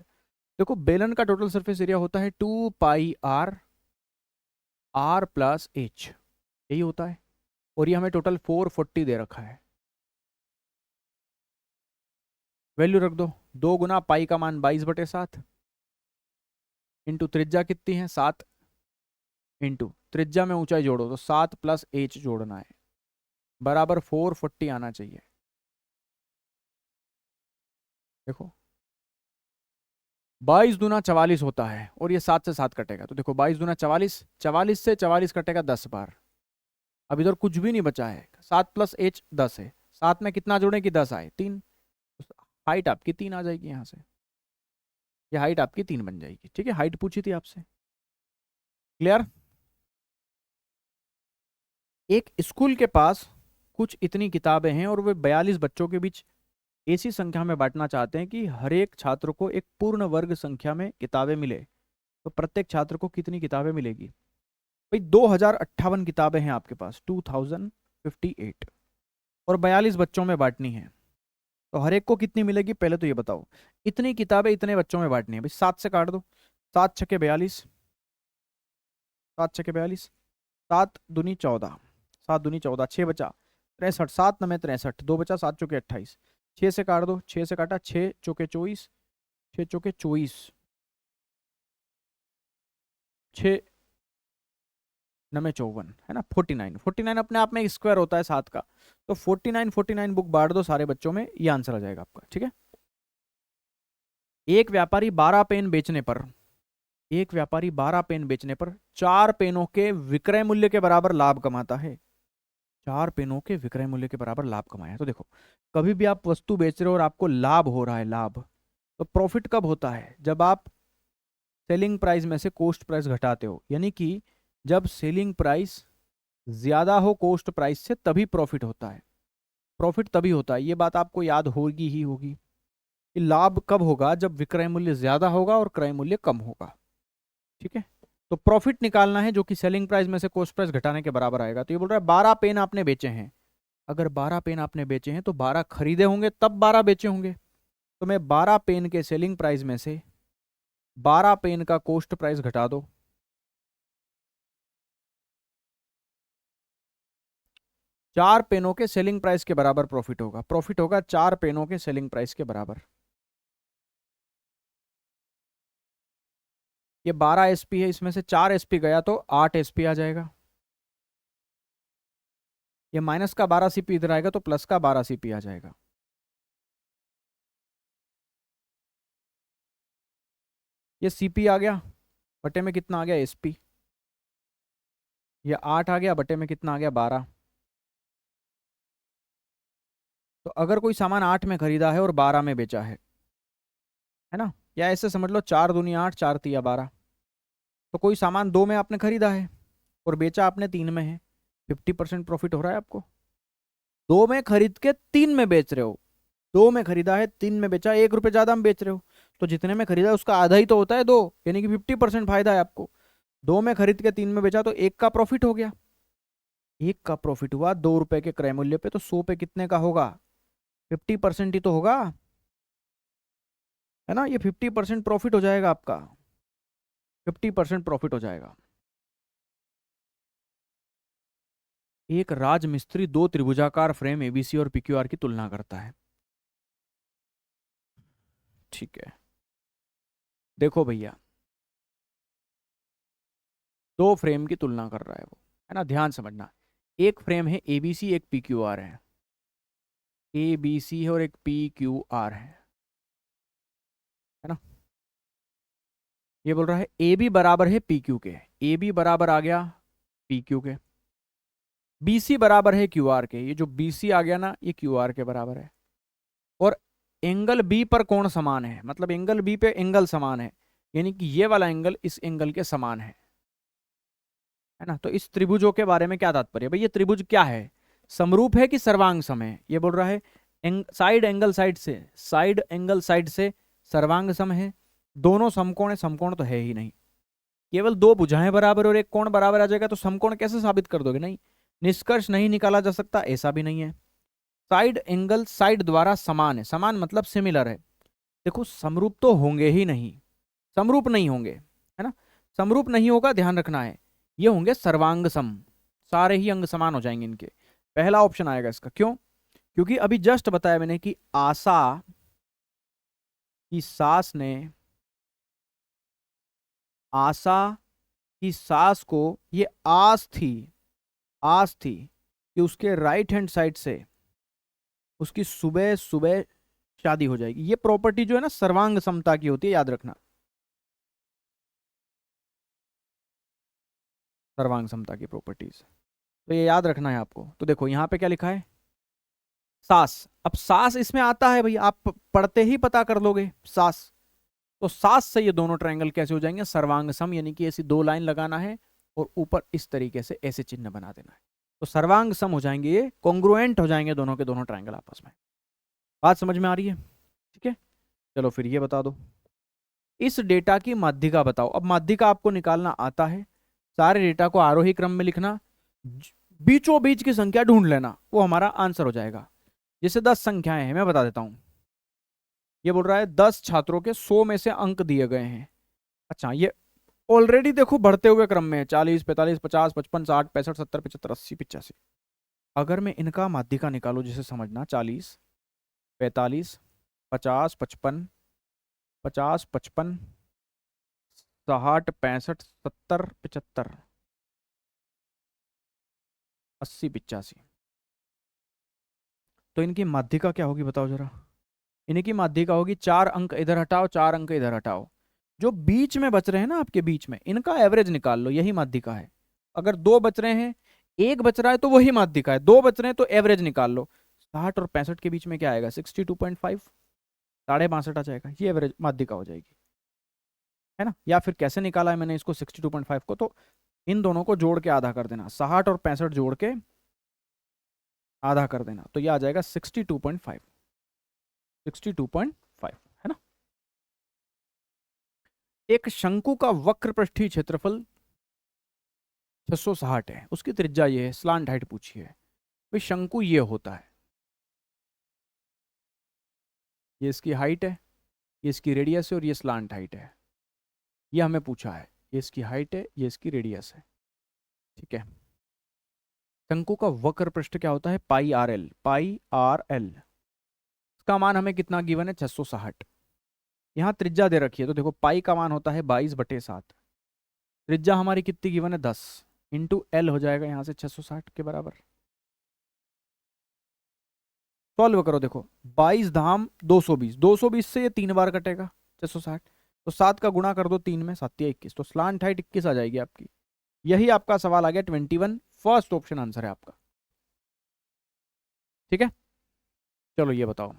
देखो बेलन का टोटल सरफेस एरिया होता है 2 पाई आर प्लस एच, यही होता है, और ये हमें टोटल 440 दे रखा है, वैल्यू रख दो, 2 गुना पाई का मान 22/7 इंटू त्रिज्या कितनी है 7, इंटू त्रिज्या में ऊंचाई जोड़ो तो 7 प्लस एच जोड़ना है, बराबर 440 आना चाहिए। देखो 22 दूना 44 होता है और ये 7 से 7 कटेगा, तो देखो 22 दूना 44, 44 से 44 कटेगा 10 बार। अब इधर कुछ भी नहीं बचा है, 7 प्लस एच 10 है, 7 में कितना जोड़े कि 10 आए 3, हाइट आपकी 3 आ जाएगी यहाँ से, ये हाइट आपकी 3 बन जाएगी। ठीक है, हाइट पूछी थी आपसे, क्लियर। एक स्कूल के पास कुछ इतनी किताबें हैं और वे 42 बच्चों के बीच ऐसी संख्या में बांटना चाहते हैं कि हर एक छात्र को एक पूर्ण वर्ग संख्या में किताबें मिले, तो प्रत्येक छात्र को कितनी किताबें मिलेगी? भाई 2058 किताबें हैं आपके पास, 2058, और 42 बच्चों में बांटनी है, तो हर एक को कितनी मिलेगी पहले तो ये बताओ। इतनी किताबें इतने बच्चों में बांटनी है भाई, 7 से काट दो, 7 छके 42, 7 छके 42, 7 दूनी 14, 7 दूनी 14, 6 बचा 63, 7 नमे 63, 2 बचा 7 चौके 28, 6 से काट दो, 6 से काटा 6 चौके 24, 6 चौके 24, 6 नमे 54, है ना 49, 49 अपने आप में एक स्क्वायर होता है 7 का, तो 49 49 बुक बांट दो सारे बच्चों में, ये आंसर आ जाएगा आपका। ठीक है, एक व्यापारी 12 पेन बेचने पर, एक व्यापारी 12 पेन बेचने पर 4 पेनों के विक्रय मूल्य के बराबर लाभ कमाता है, 4 पेनों के विक्रय मूल्य के बराबर लाभ कमाया। तो देखो कभी भी आप वस्तु बेच रहे हो और आपको लाभ हो रहा है, लाभ, तो प्रॉफिट कब होता है? जब आप सेलिंग प्राइस में से कॉस्ट प्राइस घटाते हो, यानी कि जब सेलिंग प्राइस ज्यादा हो कॉस्ट प्राइस से, तभी प्रॉफिट होता है। प्रॉफिट तभी होता है, ये बात आपको याद होगी ही होगी कि लाभ कब होगा? जब विक्रय मूल्य ज्यादा होगा और क्रय मूल्य कम होगा। ठीक है, तो प्रॉफिट निकालना है जो कि सेलिंग प्राइस में से कॉस्ट प्राइस घटाने के बराबर आएगा। तो ये बोल रहा है 12 पेन आपने बेचे हैं, अगर 12 पेन आपने बेचे हैं तो 12 खरीदे होंगे तब 12 बेचे होंगे, तो मैं 12 पेन के सेलिंग प्राइस में से 12 पेन का कॉस्ट प्राइस घटा दो, 4 पेनों के सेलिंग प्राइस के बराबर प्रॉफिट होगा, प्रॉफिट होगा 4 पेनों के सेलिंग प्राइस के बराबर। ये 12 एसपी है, इसमें से 4 एसपी गया तो 8 एसपी आ जाएगा, ये माइनस का 12 सीपी इधर आएगा तो प्लस का 12 सीपी आ जाएगा। ये सीपी आ गया, बटे में कितना आ गया एसपी, ये 8 आ गया, बटे में कितना आ गया 12। तो अगर कोई सामान 8 में खरीदा है और 12 में बेचा है ना, या ऐसे समझ लो 4 दूनी 8, 4 तिया 12, तो कोई सामान 2 में आपने खरीदा है और बेचा आपने 3 में है, 50% प्रॉफिट हो रहा है आपको। 2 में खरीद के 3 में बेच रहे हो, 2 में खरीदा है 3 में बेचा, 1 रुपये ज्यादा में बेच रहे हो, तो जितने में खरीदा है उसका आधा ही तो होता है 2, यानी कि 50% फायदा है आपको। 2 में खरीद के 3 में बेचा तो 1 का प्रॉफिट हो गया, 1 का प्रॉफिट हुआ 2 रुपए के क्रय मूल्य पे, तो 100 पे कितने का होगा? 50% ही तो होगा, है ना, ये 50% प्रॉफिट हो जाएगा आपका, 50% प्रॉफिट हो जाएगा। एक राजमिस्त्री 2 त्रिभुजाकार फ्रेम एबीसी और पीक्यूआर की तुलना करता है। ठीक है, देखो भैया 2 फ्रेम की तुलना कर रहा है वो, है ना, ध्यान समझना। एक फ्रेम है एबीसी, एक पीक्यूआर है, एबीसी है और एक पीक्यूआर है ना। ये बोल रहा है ए बी बराबर है पी क्यू के, ए बी बराबर आ गया पी क्यू के, बी सी बराबर है क्यू आर के, ये जो बी सी आ गया ना ये क्यू आर के बराबर है, और एंगल बी पर कोण समान है, मतलब एंगल बी पे एंगल समान है, यानी कि ये वाला एंगल इस एंगल के समान है ना। तो इस त्रिभुजों के बारे में क्या तात्पर्य? भाई ये त्रिभुज क्या है, समरूप है कि सर्वांग सम है? ये बोल रहा है साइड एंगल साइड से, साइड एंगल साइड से सर्वांग सम है, दोनों समकोण है, समकोण तो है ही नहीं, केवल 2 भुजाएं बराबर और एक कोण बराबर आ जाएगा तो समकोण कैसे साबित कर दोगे? नहीं, निष्कर्ष नहीं निकाला जा सकता, ऐसा भी नहीं है। साइड एंगल साइड द्वारा समान है, समान मतलब सिमिलर है, देखो समरूप तो होंगे ही नहीं, समरूप नहीं होंगे, है ना, समरूप नहीं होगा, ध्यान रखना है, ये होंगे सर्वांग सम, सारे ही अंग समान हो जाएंगे इनके, पहला ऑप्शन आएगा इसका। क्यों? क्योंकि अभी जस्ट बताया मैंने कि आशा की सास ने, आशा की सास को ये आस थी, आस थी कि उसके राइट हैंड साइड से उसकी सुबह सुबह शादी हो जाएगी। ये प्रॉपर्टी जो है ना सर्वांग समता की होती है, याद रखना, सर्वांग समता की प्रॉपर्टीज। तो ये याद रखना है आपको। तो देखो यहाँ पे क्या लिखा है, सास। अब सास इसमें आता है भाई, आप पढ़ते ही पता कर लोगे सास। तो सास से ये दोनों ट्रायंगल कैसे हो जाएंगे, सर्वांग सम, यानी कि ऐसी दो लाइन लगाना है और ऊपर इस तरीके से ऐसे चिन्ह बना देना है। तो सर्वांग सम हो जाएंगे, ये कॉन्ग्रुएंट हो जाएंगे दोनों के दोनों ट्रायंगल आपस में। बात समझ में आ रही है? ठीक है, चलो फिर ये बता दो, इस डेटा की माध्यिका बताओ। अब माध्यिका आपको निकालना आता है, सारे डेटा को आरोही क्रम में लिखना, बीचों बीच की संख्या ढूंढ लेना, वो हमारा आंसर हो जाएगा। जैसे 10 संख्याएं हैं, मैं बता देता हूं। ये बोल रहा है 10 छात्रों के 100 में से अंक दिए गए हैं। अच्छा, ये ऑलरेडी देखो बढ़ते हुए क्रम में है, 40, 45, 50, 55, 60, 65, 70, 75, 80, 85। अगर मैं इनका माध्यिका निकालू, जैसे समझना 40, 45, 50, 55, 50, 55, 60, 65, 70, 75, 80, 85, तो इनकी माध्यिका क्या होगी बताओ जरा। इनकी माध्यिका होगी 4 अंक इधर हटाओ, 4 अंक इधर हटाओ, जो बीच में बच रहे हैं ना आपके बीच में, इनका एवरेज निकाल लो, यही माध्यिका है। अगर दो बच रहे हैं, एक बच रहा है, तो वही माध्यिका है। दो बच रहे हैं तो एवरेज निकाल लो। 60 और 65 के बीच में क्या आएगा, 62.5, 62.5 आ जाएगा, ये एवरेज माध्यिका हो जाएगी, है ना। या फिर कैसे निकाला है मैंने इसको 62.5 को, तो इन दोनों को जोड़ के आधा कर देना, 60 और 65 जोड़ के आधा कर देना, तो ये आ जाएगा 62.5, 62.5, है ना। एक शंकु का वक्र पृष्ठीय क्षेत्रफल 660 है, उसकी त्रिज्या ये है, स्लांट हाइट पूछी है। भाई शंकु ये होता है, ये इसकी हाइट है, ये इसकी रेडियस है, और ये स्लांट हाइट है। ये हमें पूछा है, ये इसकी हाइट है, ये इसकी रेडियस है, ठीक है। शंकु का वक्र पृष्ठ क्या होता है, पाई आर एल, पाई आर एल। इसका मान हमें कितना गिवन है, 660। यहाँ त्रिज्या दे रखी है, तो देखो पाई का मान होता है 22/7, त्रिज्या हमारी कितनी गिवन है 10, इंटू एल हो जाएगा यहाँ से 660 के बराबर। सॉल्व करो, देखो 22 धाम 220, 220 से ये 3 बार कटेगा 660, तो 7 का गुणा कर दो 3 में, 7 या 21, तो स्लांट हाइट 21 आ जाएगी आपकी। यही आपका सवाल आ गया 21, फर्स्ट ऑप्शन आंसर है आपका। ठीक है, चलो ये बताओ,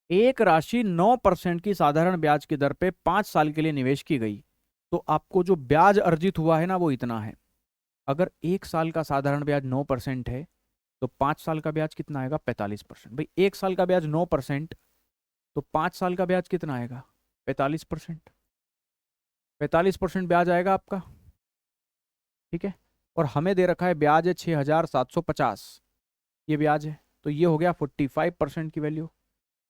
एक राशि 9% की साधारण ब्याज की दर पे 5 साल के लिए निवेश की गई, तो आपको जो ब्याज अर्जित हुआ है ना वो इतना है। अगर 1 साल का साधारण ब्याज 9% है, तो 5 साल का ब्याज कितना आएगा, 45%। भाई 1 साल का ब्याज 9%, तो 5 साल का ब्याज कितना आएगा, 45%। 45% ब्याज आएगा आपका, ठीक है। और हमें दे रखा है ब्याज है 6,750, ये ब्याज है, तो ये हो गया 45% की वैल्यू।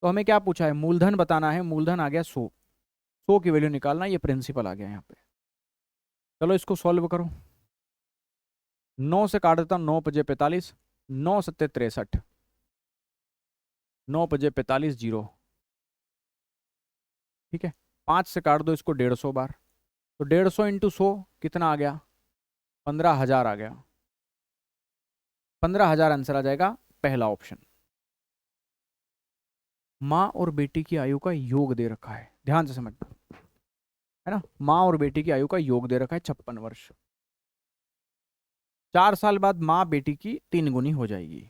तो हमें क्या पूछा है, मूलधन बताना है, मूलधन आ गया 100, 100 की वैल्यू निकालना, ये प्रिंसिपल आ गया यहाँ पे। चलो इसको सॉल्व करो, 9 से काट देता हूँ, 9 पजे 45, 9 सत्ते 63, 9 पजे 45, 0, ठीक है। 5 से काट दो इसको 150 बार, तो 150 इंटू 100 कितना आ गया, 15,000 आ गया, 15,000 आंसर आ जाएगा, पहला ऑप्शन। माँ और बेटी की आयु का योग दे रखा है, ध्यान से समझना, है ना। माँ और बेटी की आयु का योग दे रखा है 56 वर्ष। 4 साल बाद माँ बेटी की 3 गुनी हो जाएगी।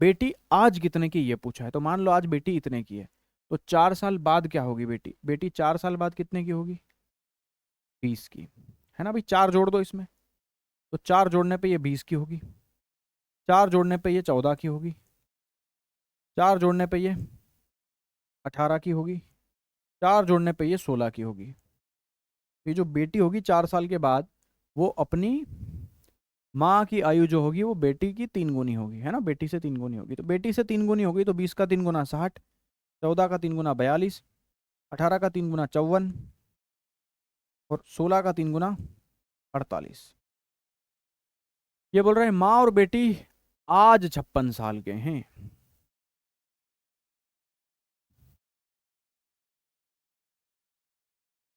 बेटी आज कितने की, ये पूछा है, तो मान लो आज बेटी इतने की है, तो 4 साल बाद क्या होगी बेटी, बेटी 4 साल बाद कितने की होगी, 20 की, है ना भाई। 4 जोड़ दो इसमें, तो 4 जोड़ने पे ये 20 की होगी, 4 जोड़ने पे ये 14 की होगी, 4 जोड़ने पे ये 18 की होगी, 4 जोड़ने पे ये 16 की होगी। ये जो बेटी होगी 4 साल के बाद, वो अपनी माँ की आयु जो होगी वो बेटी की 3 गुनी होगी, है ना, बेटी से 3 गुनी होगी। तो बेटी से 3 गुनी होगी, तो 20 का 3 गुना 60, 14 का 3 गुना 42, 18 का 3 गुना 54, और 16 का 3 गुना 48। ये बोल रहे हैं माँ और बेटी आज 56 साल के हैं।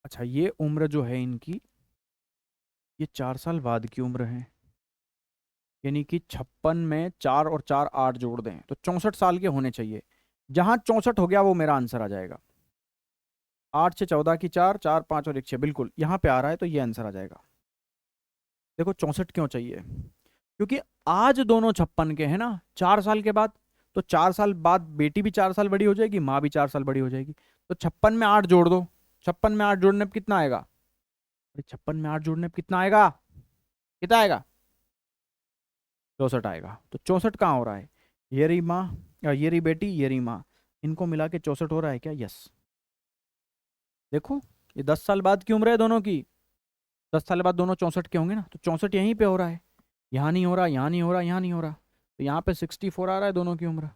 अच्छा, ये उम्र जो है इनकी, ये 4 साल बाद की उम्र है, यानी कि 56 में 4 और 4 8 जोड़ दें तो 64 साल के होने चाहिए। जहां 64 हो गया वो मेरा आंसर आ जाएगा। 8 से 14 की 4, 4 5 और 1 6, बिल्कुल यहाँ पे आ रहा है तो ये आंसर आ जाएगा। देखो 64 क्यों चाहिए, क्योंकि आज दोनों 56 के हैं ना, 4 साल के बाद, तो 4 साल बाद बेटी भी 4 साल बड़ी हो जाएगी, माँ भी 4 साल बड़ी हो जाएगी। तो 56 में 8 जोड़ दो। 56 में 8 जोड़ने पर कितना आएगा? अरे 56 में 8 जोड़ने पर कितना आएगा? कितना आएगा? 64 आएगा। तो 64 कहाँ हो रहा है? ये रही माँ, ये रही बेटी, ये रही माँ, इनको मिला के 64 हो रहा है क्या? यस। देखो ये 10 साल बाद की उम्र है दोनों की, 10 साल बाद दोनों 64 के होंगे ना, तो 64 यहीं पे हो रहा है, यहाँ नहीं हो रहा, यहाँ नहीं हो रहा, यहाँ नहीं हो रहा, तो यहाँ पे 64 आ रहा है दोनों की उम्र,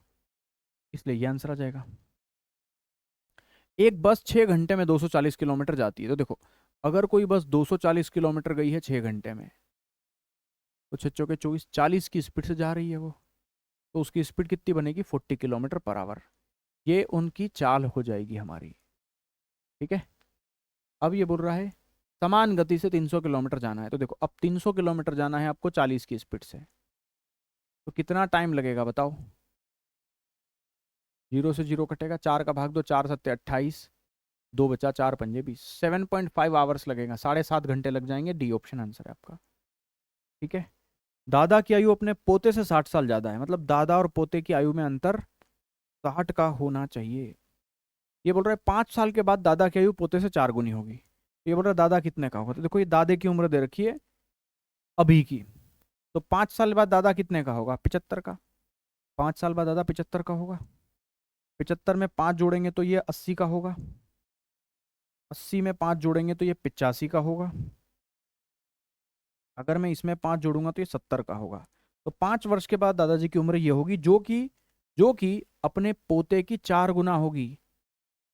इसलिए ये आंसर आ जाएगा। एक बस 6 घंटे में 240 किलोमीटर जाती है, तो देखो अगर कोई बस 240 किलोमीटर गई है 6 घंटे में, तो 6 के 24, 40 की स्पीड से जा रही है वो, तो उसकी स्पीड कितनी बनेगी? 40 किलोमीटर पर आवर। ये उनकी चाल हो जाएगी हमारी। ठीक है। अब ये बोल रहा है समान गति से 300 किलोमीटर जाना है, तो देखो अब 300 किलोमीटर जाना है आपको 40 की स्पीड से, तो कितना टाइम लगेगा बताओ? 0 से 0 कटेगा, 4 का भाग दो, 4 सत्ते 28, 2 बचा, 4 पंजे 20, 7.5 आवर्स लगेगा, 7.5 घंटे लग जाएंगे। डी ऑप्शन आंसर है आपका। ठीक है। दादा की आयु अपने पोते से 60 साल ज्यादा है, मतलब दादा और पोते की आयु में अंतर 60 का होना चाहिए। ये बोल रहा है 5 साल के बाद दादा की आयु पोते से 4 गुनी होगी। ये बोल रहा है दादा कितने का होगा, तो देखो ये दादे की उम्र दे रखी है अभी की, तो 5 साल बाद दादा कितने का होगा? 75 का। 5 साल बाद दादा 75 का होगा। 75 में 5 जोड़ेंगे तो ये 80 का होगा। 80 में 5 जोड़ेंगे तो ये 85 का होगा। अगर मैं इसमें 5 जोड़ूंगा तो ये 70 का होगा। तो 5 वर्ष के बाद दादाजी की उम्र ये होगी जो कि अपने पोते की 4 गुना होगी।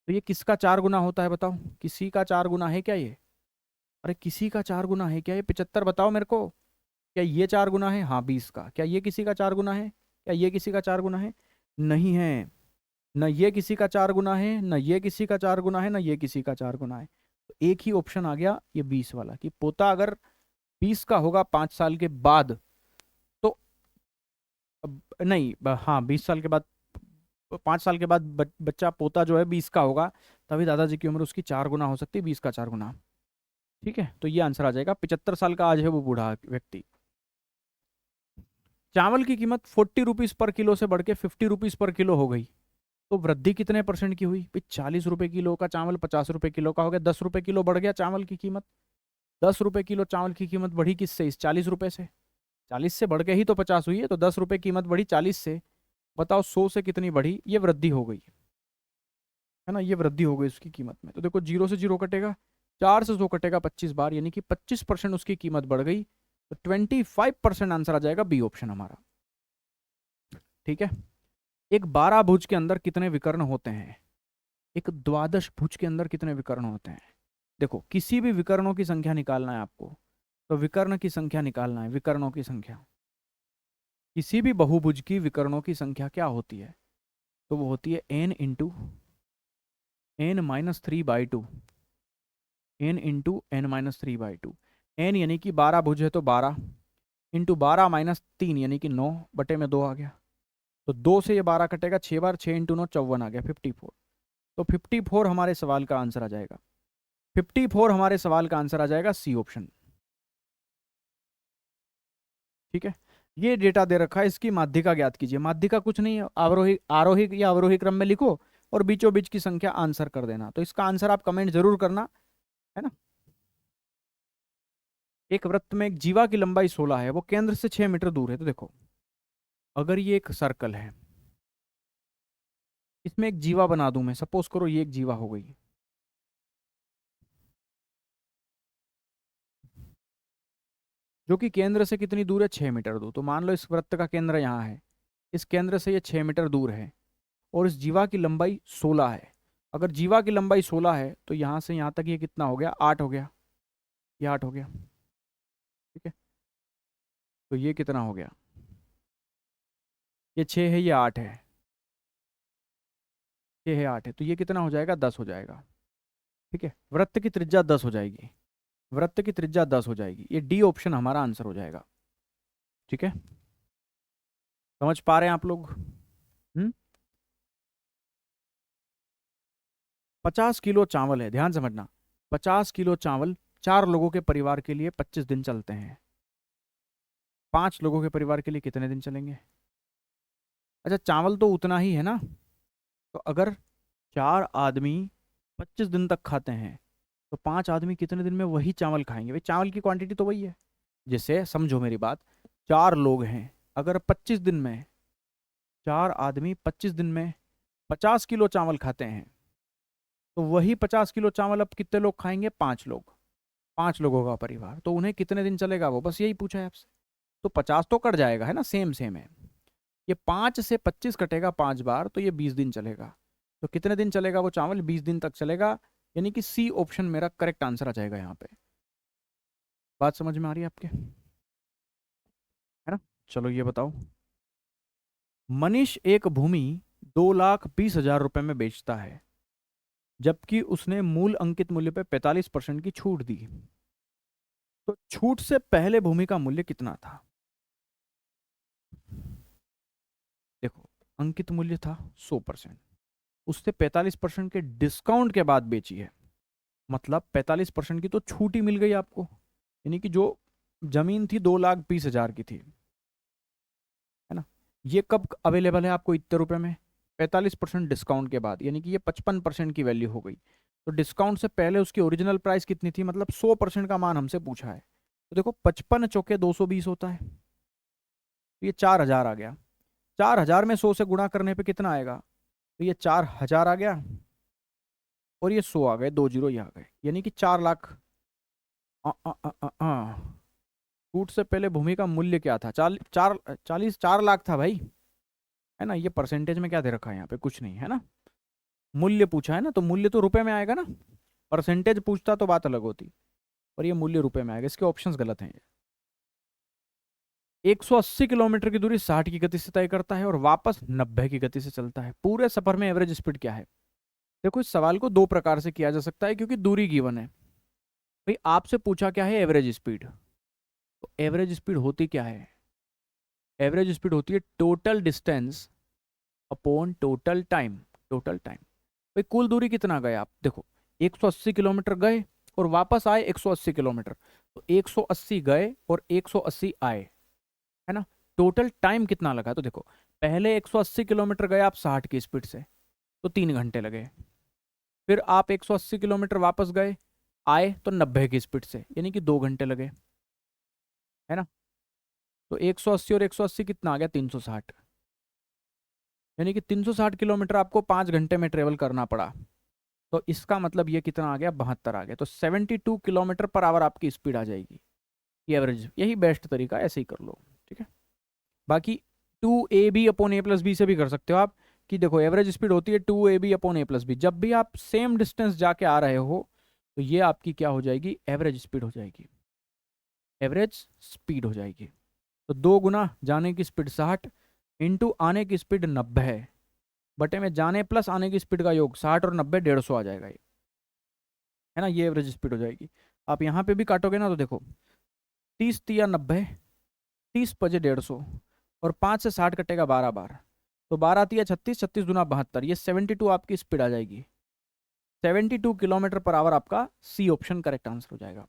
तो ये किसका 4 गुना होता है बताओ? किसी का 4 गुना है क्या ये? अरे किसी का 4 गुना है क्या ये? 75 बताओ मेरे को। क्या ये 4 गुना है? हाँ 20 का। क्या ये किसी का 4 गुना है? क्या ये किसी का 4 गुना है? नहीं है। न ये किसी का 4 गुना है, न ये किसी का 4 गुना है, न ये किसी का 4 गुना है। तो एक ही ऑप्शन आ गया ये 20 वाला, कि पोता अगर 20 का होगा 5 साल के बाद, तो नहीं हाँ 20 साल के बाद, 5 साल के बाद बच्चा पोता जो है 20 का होगा, तभी दादाजी की उम्र उसकी 4 गुना हो सकती है, 20 का 4 गुना। ठीक है, तो ये आंसर आ जाएगा। 75 साल का आज है वो बूढ़ा व्यक्ति। चावल की कीमत 40 रुपीज पर किलो से बढ़ के 50 रुपीज पर किलो हो गई, तो वृद्धि कितने परसेंट की हुई? 40 रुपए किलो का चावल 50 रुपए किलो का हो गया, 10 रुपए किलो बढ़ गया चावल की कीमत। 10 रुपए किलो चावल की कीमत बढ़ी किससे? इस 40 रुपए से। 40 से बढ़ के ही तो 50 हुई है, तो 10 रुपए कीमत बढ़ी 40 से। बताओ 100 से कितनी बढ़ी? ये वृद्धि हो गई है ना, ये वृद्धि हो गई उसकी कीमत में। तो देखो 0 से 0 कटेगा, 4 से 100 कटेगा 25 बार, यानी कि 25% उसकी कीमत बढ़ गई। तो 25% आंसर आ जाएगा बी ऑप्शन हमारा। ठीक है। एक 12 भुज के अंदर कितने विकर्ण होते हैं? एक द्वादश भुज के अंदर कितने विकर्ण होते हैं? देखो किसी भी विकर्णों की संख्या निकालना है आपको, तो विकर्ण की संख्या निकालना है, विकर्णों की संख्या। किसी भी बहुभुज की विकर्णों की संख्या क्या होती है? तो वो होती है n/(n-3/2), n/(n-3/2). n यानी कि 12 भुज है तो 12 इंटू 12-3 यानी कि 9/2 आ गया। तो 2 से ये 12 कटेगा 6 बार, 6 इंटू 9 54 आ गया, 54। तो 54 हमारे सवाल का आंसर आ जाएगा। 54 हमारे सवाल का आंसर आ जाएगा, सी ऑप्शन। ठीक है। ये डेटा दे रखा है, इसकी माध्यिका ज्ञात कीजिए। माध्यिका कुछ नहीं है, आरोही आरोही या अवरोही क्रम में लिखो और बीचों बीच की संख्या आंसर कर देना। तो इसका आंसर आप कमेंट जरूर करना, है ना। एक वृत्त में एक जीवा की लंबाई 16 है, वो केंद्र से 6 मीटर दूर है। तो देखो अगर ये एक सर्कल है, इसमें एक जीवा बना दूं मैं, सपोज करो ये एक जीवा हो गई, जो कि केंद्र से कितनी दूर है? 6 मीटर दूर। तो मान लो इस वृत्त का केंद्र यहाँ है, इस केंद्र से ये 6 मीटर दूर है, और इस जीवा की लंबाई 16 है। अगर जीवा की लंबाई 16 है तो यहाँ से यहाँ तक ये कितना हो गया? 8 हो गया, ये 8 हो गया। ठीक है। तो ये कितना हो गया? ये 6 है, ये 8 है, 6 है 8 है, तो ये कितना हो जाएगा? 10 हो जाएगा। ठीक है, वृत्त की त्रिज्या 10 हो जाएगी, वृत्त की त्रिज्या 10 हो जाएगी। ये डी ऑप्शन हमारा आंसर हो जाएगा। ठीक है। समझ पा रहे हैं आप लोग? 50 किलो चावल है, ध्यान समझना। 50 किलो चावल 4 लोगों के परिवार के लिए 25 दिन चलते हैं। 5 लोगों के परिवार के लिए कितने दिन चलेंगे? अच्छा, चावल तो उतना ही है ना, तो अगर 4 आदमी 25 दिन तक खाते हैं तो 5 आदमी कितने दिन में वही चावल खाएंगे? भाई चावल की क्वांटिटी तो वही है। जैसे समझो मेरी बात, 4 लोग हैं, अगर 25 दिन में 4 आदमी 25 दिन में 50 किलो चावल खाते हैं, तो वही 50 किलो चावल अब कितने लोग खाएंगे? 5 लोग। 5 लोगों का परिवार, तो उन्हें कितने दिन चलेगा वो, बस यही पूछा है आपसे। तो 50 तो कट जाएगा, है ना, सेम सेम है। ये 5 से 25 कटेगा 5 बार, तो ये 20 दिन चलेगा। तो कितने दिन चलेगा वो चावल? 20 दिन तक चलेगा। यानी कि सी ऑप्शन मेरा करेक्ट आंसर आ जाएगा यहाँ पे। बात समझ में आ रही है आपके, है ना? चलो ये बताओ, मनीष एक भूमि 2,20,000 रुपए में बेचता है, जबकि उसने मूल अंकित मूल्य पे 45% की छूट दी। तो छूट से पहले भूमि का मूल्य कितना था? देखो, अंकित मूल्य था 100%, उससे 45% के डिस्काउंट के बाद बेची है, मतलब 45% की तो छूट ही मिल गई आपको। यानी कि जो जमीन थी 2,20,000 की थी, है ना, ये कब अवेलेबल है आपको इतने रुपए में? 45% डिस्काउंट के बाद, यानी कि ये 55% की वैल्यू हो गई। तो डिस्काउंट से पहले उसकी ओरिजिनल प्राइस कितनी थी? मतलब 100% का मान हमसे पूछा है। तो देखो 55 चौके 220 होता है, तो ये 4,000 आ गया। 4,000 में 100 से गुणा करने पे कितना आएगा? तो ये 4,000 आ गया, और ये 100 आ गए, 2 जीरो ये आ गए, यानी कि 4 लाख। छूट से पहले भूमि का मूल्य क्या था? 4 लाख था भाई, है ना। ये परसेंटेज में क्या दे रखा है यहाँ पे? कुछ नहीं, है ना। मूल्य पूछा है ना, तो मूल्य तो रुपए में आएगा ना। परसेंटेज पूछता तो बात अलग होती, और ये मूल्य रुपए में आएगा। इसके ऑप्शंस गलत हैं। 180 किलोमीटर की दूरी 60 की गति से तय करता है और वापस 90 की गति से चलता है। पूरे सफर में एवरेज स्पीड क्या है? देखो, इस सवाल को दो प्रकार से किया जा सकता है, क्योंकि दूरी गिवन है। भाई आपसे पूछा क्या है? Average speed. तो एवरेज स्पीड होती क्या है? एवरेज स्पीड होती है total distance upon total time. Total time. भाई कुल दूरी कितना गए आप? देखो, 180 किलोमीटर गए और वापस आए 180 किलोमीटर, तो 180 गए और 180 आए, है ना। टोटल टाइम कितना लगा? तो देखो, पहले 180 किलोमीटर गए आप 60 की स्पीड से, तो 3 घंटे लगे। फिर आप 180 किलोमीटर वापस गए, आए तो 90 की स्पीड से, यानी कि 2 घंटे लगे, है ना। तो 180 और 180 कितना आ गया? 360। यानी कि 360 किलोमीटर आपको 5 घंटे में ट्रेवल करना पड़ा। तो इसका मतलब ये कितना आ गया? 72 आ गया। तो 72 किलोमीटर पर आवर आपकी स्पीड आ जाएगी। ये एवरेज, यही बेस्ट तरीका है, ऐसे ही कर लो, ठीक है। बाकी 2ab/a+b से भी कर सकते हो आप, कि देखो एवरेज स्पीड होती है 2ab/a+b। जब भी आप सेम डिस्टेंस जाके आ रहे हो, तो ये आपकी क्या हो जाएगी? एवरेज स्पीड हो जाएगी। एवरेज स्पीड हो जाएगी। तो 2 गुना जाने की स्पीड 60 इंटू आने की स्पीड 90 है, बटे में जाने प्लस आने की स्पीड का योग 60 और 90 150 आ जाएगा ये, है ना। ये एवरेज स्पीड हो जाएगी। आप यहाँ पे भी काटोगे ना, तो देखो 30 × 90, 30 × 150, और 5 से 60 कटेगा 12 बार, तो 12 × 36, 36 × 72, ये 72 आपकी स्पीड आ जाएगी। 72 किलोमीटर पर आवर आपका सी ऑप्शन करेक्ट आंसर हो जाएगा।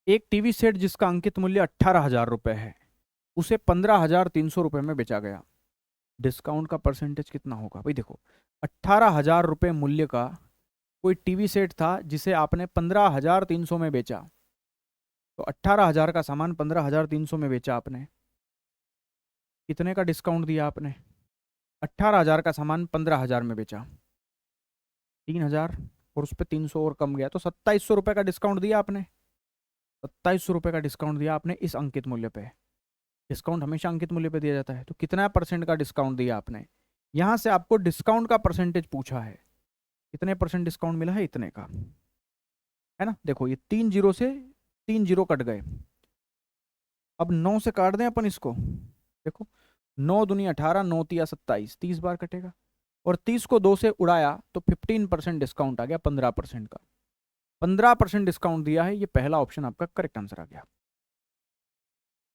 एक टीवी सेट जिसका अंकित मूल्य 18,000 रुपए है, उसे 15,300 रुपए में बेचा गया। डिस्काउंट का परसेंटेज कितना होगा? भाई देखो, 18,000 रुपए मूल्य का कोई टीवी सेट था, जिसे आपने 15,300 में बेचा। तो 18,000 का सामान 15,300 में बेचा आपने, कितने का डिस्काउंट दिया आपने? 18,000 का सामान 15,000 में बेचा, 3,000, और उस पर 300 और कम गया, तो 2,700 रुपये का डिस्काउंट दिया आपने। 2,700 रुपये का डिस्काउंट दिया आपने इस अंकित मूल्य पे। डिस्काउंट हमेशा अंकित मूल्य पे दिया जाता है, तो कितना परसेंट का डिस्काउंट दिया आपने? यहां से आपको डिस्काउंट का परसेंटेज पूछा है, कितने परसेंट डिस्काउंट मिला है? इतने का, है ना। देखो ये 3 जीरो से 3 जीरो कट गए। अब 9 से काट दें अपन इसको, देखो 9 दूनी 18, 9 तिया 27, 30 बार कटेगा, और 30 को 2 से उड़ाया तो 15% डिस्काउंट आ गया, 15% का। 15% डिस्काउंट दिया है, ये पहला ऑप्शन आपका करेक्ट आंसर आ गया।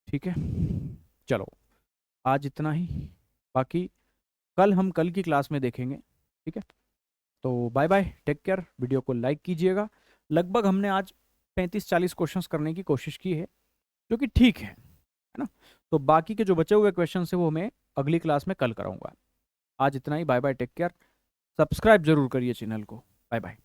ठीक है, चलो आज इतना ही, बाकी कल हम कल की क्लास में देखेंगे। ठीक है, तो bye bye, take care, video को लाइक कीजिएगा। लगभग हमने आज 35-40 क्वेश्चंस करने की कोशिश की है, जो कि ठीक है ना। तो बाकी के जो बचे हुए क्वेश्चन है वो मैं अगली क्लास में कल कराऊंगा। आज इतना ही, bye bye, take care, subscribe जरूर करिए चैनल को। Bye bye.